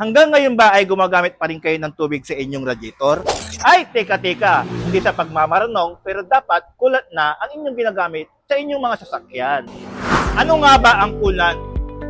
Hanggang ngayon ba ay gumagamit pa rin kayo ng tubig sa inyong radiator? Ay, teka, hindi sa pagmamaranong, pero dapat kulat na ang inyong ginagamit sa inyong mga sasakyan. Ano nga ba ang coolant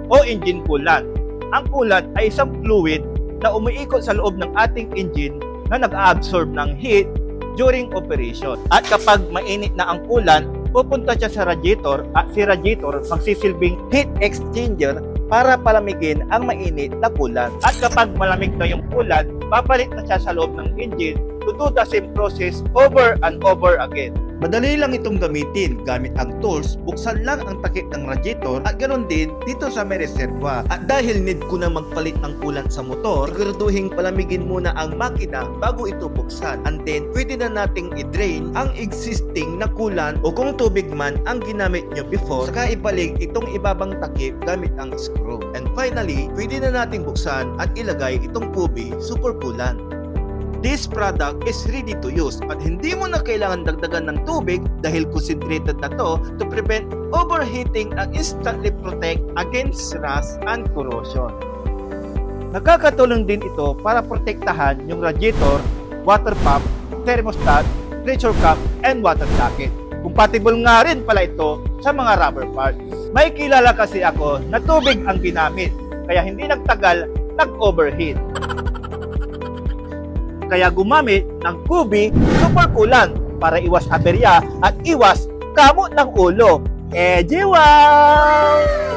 o engine coolant? Ang coolant ay isang fluid na umiikot sa loob ng ating engine na nag-absorb ng heat during operation. At kapag mainit na ang coolant, pupunta siya sa radiator at si radiator magsisilbing heat exchanger para palamigin ang mainit na coolant. At kapag malamig na yung coolant, papalit na siya sa loob ng engine to do the same process over and over again. Madali lang itong gamitin. Gamit ang tools, buksan lang ang takip ng radiator at ganoon din dito sa may reserva. At dahil need ko na magpalit ng coolant sa motor, siguraduhin palamigin muna ang makina bago ito buksan. And then, pwede na nating i-drain ang existing na coolant o kung tubig man ang ginamit nyo before, saka ibalik itong ibabang takip gamit ang screw. And finally, pwede na nating buksan at ilagay itong Kubi Super Coolant. This product is ready to use at hindi mo na kailangan dagdagan ng tubig dahil concentrated na to prevent overheating and instantly protect against rust and corrosion. Nakakatulong din ito para protektahan yung radiator, water pump, thermostat, pressure cap, and water jacket. Compatible nga rin pala ito sa mga rubber parts. May kilala kasi ako na tubig ang ginamit, kaya hindi nagtagal nag-overheat. Kaya gumamit ng Kubi Super Coolant para iwas aberya at iwas kamot ng ulo. Wow!